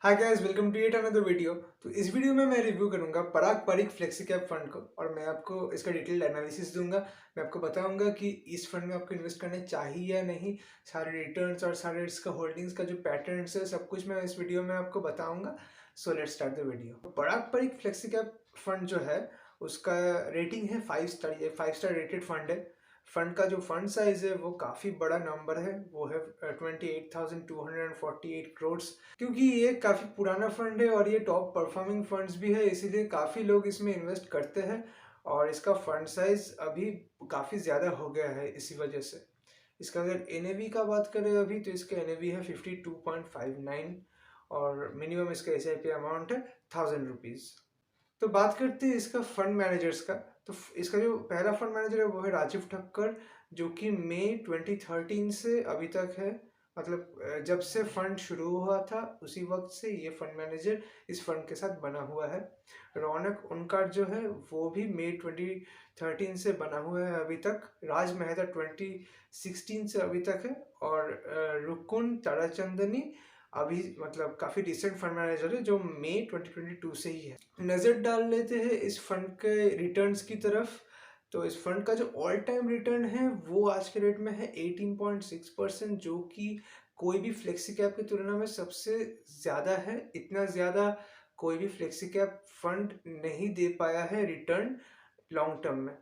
Hi guys, welcome to yet another video. तो इस वीडियो में मैं रिव्यू करूंगा Parag Parikh flexi cap fund को और मैं आपको इसका डिटेल्ड एनालिसिस दूंगा। मैं आपको बताऊंगा कि इस फंड में आपको इन्वेस्ट करना चाहिए या नहीं, सारे रिटर्न्स और सारे इसका होल्डिंग्स का जो पैटर्न्स है सब कुछ मैं इस वीडियो में आपको बताऊंगा। So let's start the video. Parag Parikh flexi cap fund जो है उसका रेटिंग है 5 स्टार। ये 5 स्टार रेटेड फंड है। फंड का जो फंड साइज है वो काफ़ी बड़ा नंबर है, वो है 28,248 करोड़। क्योंकि ये काफ़ी पुराना फंड है और ये टॉप परफॉर्मिंग फंड्स भी है, इसीलिए काफ़ी लोग इसमें इन्वेस्ट करते हैं और इसका फंड साइज अभी काफ़ी ज़्यादा हो गया है इसी वजह से। इसका अगर एनएवी का बात करें अभी तो इसका एनएवी है 52.59 और मिनिमम इसका एसआईपी अमाउंट है 1000 रुपीज़। तो बात करते हैं इसका फंड मैनेजर्स का। तो इसका जो पहला फंड मैनेजर है वो है राजीव ठक्कर, जो कि मई 2013 से अभी तक है। मतलब जब से फंड शुरू हुआ था उसी वक्त से ये फंड मैनेजर इस फंड के साथ बना हुआ है। रौनक उनका जो है वो भी मई 2013 से बना हुआ है अभी तक। राज मेहता 2016 से अभी तक है और रुकुन ताराचंदनी अभी मतलब काफ़ी रिसेंट फंड मैनेजर है जो मई 2022 से ही है। नज़र डाल लेते हैं इस फंड के रिटर्न्स की तरफ। तो इस फंड का जो ऑल टाइम रिटर्न है वो आज के डेट में है 18.6%, जो कि कोई भी फ्लेक्सी कैप की तुलना में सबसे ज़्यादा है। इतना ज़्यादा कोई भी फ्लेक्सी कैप फंड नहीं दे पाया है रिटर्न लॉन्ग टर्म में।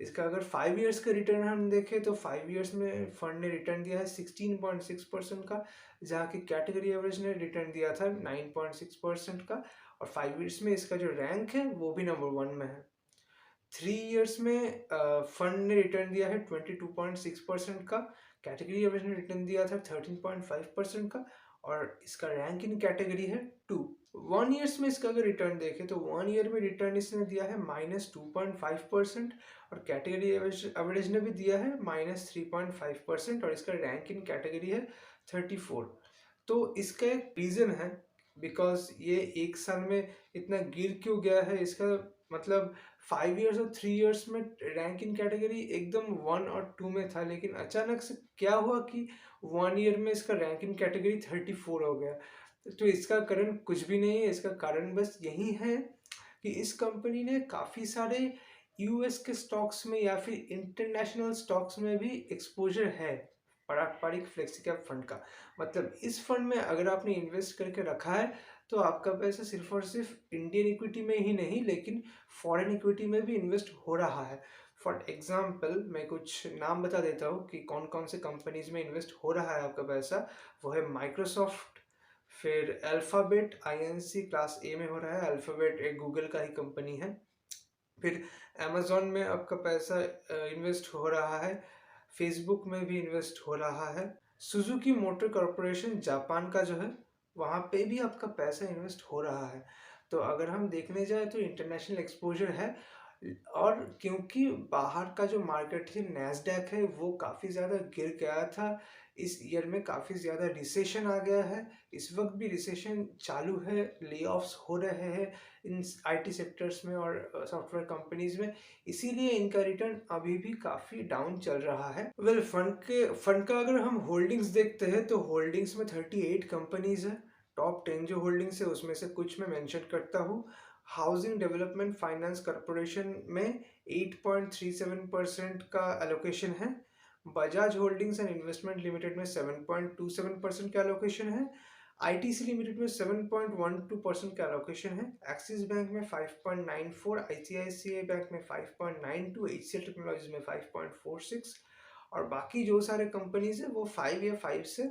इसका अगर 5 इयर्स का रिटर्न हम देखें तो 5 इयर्स में फंड ने रिटर्न दिया है 16.6% का, जहाँ की कैटेगरी एवरेज ने रिटर्न दिया था 9.6% का। और 5 इयर्स में इसका जो रैंक है वो भी नंबर 1 में है। 3 इयर्स में फंड ने रिटर्न दिया है 22.6% का, कैटेगरी एवरेज ने रिटर्न दिया था 13.5% का और इसका रैंक इन कैटेगरी है 2। 1 इयर्स में इसका अगर रिटर्न देखें तो 1 ईयर में रिटर्न इसने दिया है -2.5% और कैटेगरी एवरेज ने भी दिया है -3.5% और इसका रैंक इन कैटेगरी है 34। तो इसका एक रीज़न है, बिकॉज ये एक साल में इतना गिर क्यों गया है इसका मतलब 5 इयर्स और 3 इयर्स में रैंक इन कैटेगरी एकदम 1 और 2 में था, लेकिन अचानक से क्या हुआ कि 1 ईयर में इसका रैंक इन कैटेगरी 34 हो गया। तो इसका कारण कुछ भी नहीं है, इसका कारण बस यही है कि इस कंपनी ने काफ़ी सारे यूएस के स्टॉक्स में या फिर इंटरनेशनल स्टॉक्स में भी एक्सपोजर है पारंपरिक फ्लेक्सी कैप फंड का। मतलब इस फंड में अगर आपने इन्वेस्ट करके रखा है तो आपका पैसा सिर्फ और सिर्फ इंडियन इक्विटी में ही नहीं लेकिन फॉरेन इक्विटी में भी इन्वेस्ट हो रहा है। फॉर एग्जाम्पल मैं कुछ नाम बता देता हूँ कि कौन कौन से कंपनीज में इन्वेस्ट हो रहा है आपका पैसा। वो है माइक्रोसॉफ्ट, फिर अल्फ़ाबेट आईएनसी क्लास ए में हो रहा है। अल्फ़ाबेट एक गूगल का ही कंपनी है। फिर अमेजोन में आपका पैसा इन्वेस्ट हो रहा है। फेसबुक में भी इन्वेस्ट हो रहा है। सुजुकी मोटर कॉरपोरेशन जापान का जो है वहाँ पे भी आपका पैसा इन्वेस्ट हो रहा है। तो अगर हम देखने जाए तो इंटरनेशनल एक्सपोजर है। और क्योंकि बाहर का जो मार्केट है नैस्डैक है वो काफ़ी ज़्यादा गिर गया था, इस ईयर में काफ़ी ज़्यादा रिसेशन आ गया है। इस वक्त भी रिसेशन चालू है, ले-ऑफ्स हो रहे हैं इन आईटी सेक्टर्स में और सॉफ्टवेयर कंपनीज में, इसीलिए इनका रिटर्न अभी भी काफ़ी डाउन चल रहा है। फंड का अगर हम होल्डिंग्स देखते हैं तो होल्डिंग्स में 38 कंपनीज है। टॉप 10 जो होल्डिंग्स है उसमें से कुछ मैं मेंशन करता हूँ। हाउसिंग डेवलपमेंट फाइनेंस कॉरपोरेशन में 8.37% का एलोकेशन है। Bajaj holdings and investment limited में 7.27% का एलोकेशन है। आईटीसी लिमिटेड में 7.12% का एलोकेशन है। एक्सिस बैंक में 5.94, आईसीआईसीआई बैंक में 5.92, एचसीएल टेक्नोलॉजीज में 5.46 और बाकी जो सारे कंपनीज है वो 5 या 5 से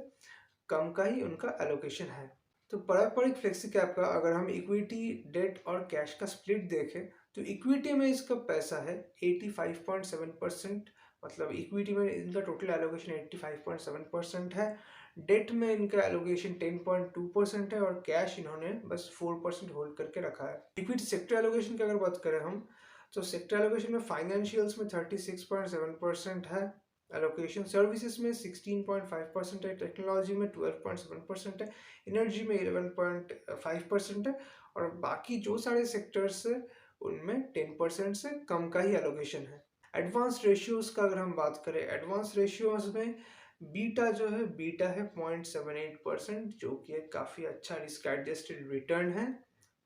कम का ही उनका एलोकेशन है। तो पारंपरिक फ्लेक्सी कैप का अगर हम इक्विटी, डेट और कैश का स्प्लिट देखें तो इक्विटी में इसका पैसा है 85.7%। मतलब इक्विटी में इनका टोटल एलोकेशन 85.7% है। डेट में इनका एलोकेशन 10.2% है और कैश इन्होंने बस 4% होल्ड करके रखा है। इक्विटी सेक्टर एलोकेशन की अगर बात करें हम तो सेक्टर एलोकेशन में फाइनेंशियल्स में 36.7% है एलोकेशन, सर्विसेज में 16.5% है, टेक्नोलॉजी में 12.7% है, एनर्जी में 11.5% है और बाकी जो सारे सेक्टर्स है उनमें 10% से कम का ही एलोकेशन है। एडवांस रेशियोज का अगर हम बात करें, एडवांस रेशियोज में बीटा जो है, बीटा है 0.78%, जो कि एक काफ़ी अच्छा रिस्क एडजस्टेड रिटर्न है।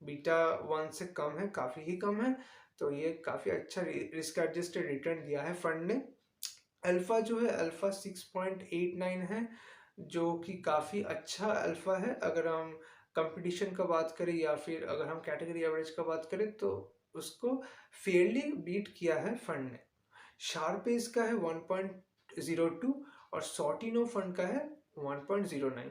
बीटा 1 से कम है, काफ़ी ही कम है, तो ये काफ़ी अच्छा रिस्क एडजस्टेड रिटर्न दिया है फंड ने। अल्फ़ा जो है, अल्फ़ा 6.89 है, जो कि काफ़ी अच्छा अल्फ़ा है। अगर हम कंपटीशन का बात करें या फिर अगर हम कैटेगरी एवरेज का बात करें, तो उसको फेयरली बीट किया है फंड ने। शार्पेज का है 1.02 और सॉर्टिनो फंड का है 1.09।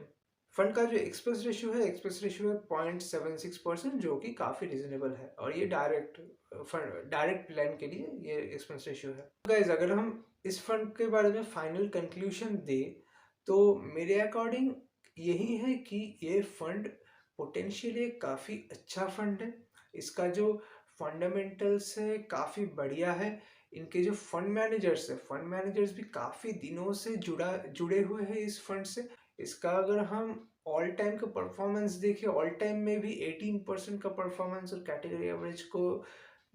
फंड का जो एक्सपेंस रेशियो है, एक्सपेंस रेशियो है 0.76%, जो कि काफ़ी रिजनेबल है, और ये डायरेक्ट प्लान के लिए ये एक्सपेंस रेशियो है। गाइज, अगर हम इस फंड के बारे में फाइनल कंक्लूजन दे, तो मेरे अकॉर्डिंग यही है कि ये फंड पोटेंशियली काफ़ी अच्छा फंड है। इसका जो फंडामेंटल्स है काफ़ी बढ़िया है। इनके जो फंड मैनेजर्स है, फंड मैनेजर्स भी काफ़ी दिनों से जुड़े हुए हैं इस फंड से। इसका अगर हम ऑल टाइम का परफॉर्मेंस देखें, ऑल टाइम में भी 18% का परफॉर्मेंस और कैटेगरी एवरेज को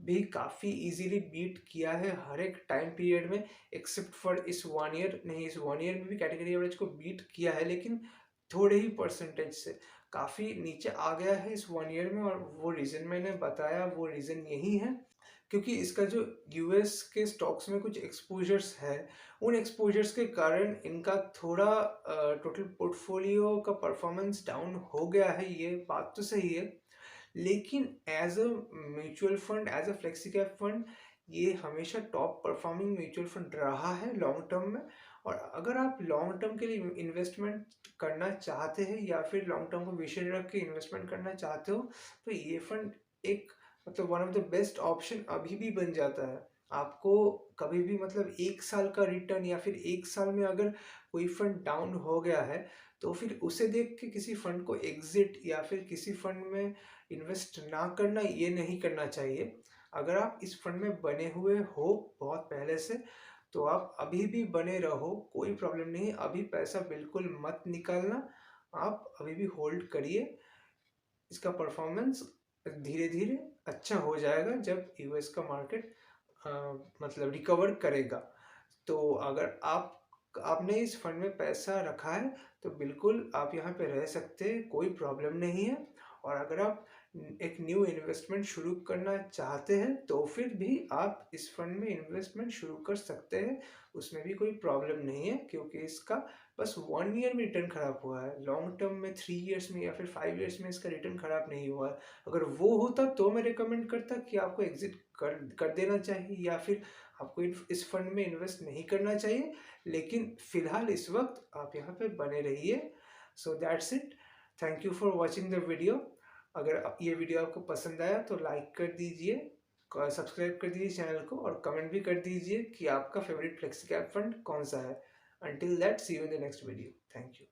भी काफ़ी इजीली बीट किया है हर एक टाइम पीरियड में, एक्सेप्ट फॉर इस 1 ईयर। नहीं, इस 1 ईयर में भी कैटेगरी एवरेज को बीट किया है, लेकिन थोड़े ही परसेंटेज से काफ़ी नीचे आ गया है इस 1 ईयर में। और वो रीज़न मैंने बताया, वो रीज़न यही है क्योंकि इसका जो यूएस के स्टॉक्स में कुछ एक्सपोजर्स है, उन एक्सपोजर्स के कारण इनका थोड़ा टोटल पोर्टफोलियो का परफॉर्मेंस डाउन हो गया है, ये बात तो सही है। लेकिन as a mutual fund, as a flexi cap fund, ये हमेशा टॉप परफॉर्मिंग म्यूचुअल फंड रहा है लॉन्ग टर्म में। और अगर आप लॉन्ग टर्म के लिए इन्वेस्टमेंट करना चाहते हैं या फिर लॉन्ग टर्म को विषय रख के इन्वेस्टमेंट करना चाहते हो, तो ये फंड एक मतलब one of the best option अभी भी बन जाता है। आपको कभी भी मतलब 1 साल का रिटर्न या फिर 1 साल में अगर कोई फंड डाउन हो गया है, तो फिर उसे देख के किसी फंड को एग्जिट या फिर किसी फंड में इन्वेस्ट ना करना, ये नहीं करना चाहिए। अगर आप इस फंड में बने हुए हो बहुत पहले से, तो आप अभी भी बने रहो, कोई प्रॉब्लम नहीं। अभी पैसा बिल्कुल मत निकालना, आप अभी भी होल्ड करिए। इसका परफॉर्मेंस धीरे धीरे अच्छा हो जाएगा जब यूएस का मार्केट मतलब रिकवर करेगा। तो अगर आपने इस फंड में पैसा रखा है, तो बिल्कुल आप यहाँ पे रह सकते हैं, कोई प्रॉब्लम नहीं है। और अगर आप एक न्यू इन्वेस्टमेंट शुरू करना चाहते हैं, तो फिर भी आप इस फंड में इन्वेस्टमेंट शुरू कर सकते हैं, उसमें भी कोई प्रॉब्लम नहीं है, क्योंकि इसका बस 1 ईयर में रिटर्न खराब हुआ है। लॉन्ग टर्म में 3 ईयर्स में या फिर 5 ईयर्स में इसका रिटर्न खराब नहीं हुआ है। अगर वो होता तो मैं रिकमेंड करता कि आपको एग्जिट कर देना चाहिए या फिर आपको इस फंड में इन्वेस्ट नहीं करना चाहिए। लेकिन फिलहाल इस वक्त आप यहाँ पे बने रहिए। So that's it. Thank you for watching the video. अगर ये वीडियो आपको पसंद आया तो लाइक कर दीजिए, सब्सक्राइब कर दीजिए चैनल को, और कमेंट भी कर दीजिए कि आपका फेवरेट फ्लेक्सी कैप फंड कौन सा है। Until that, see you in the next video. Thank you.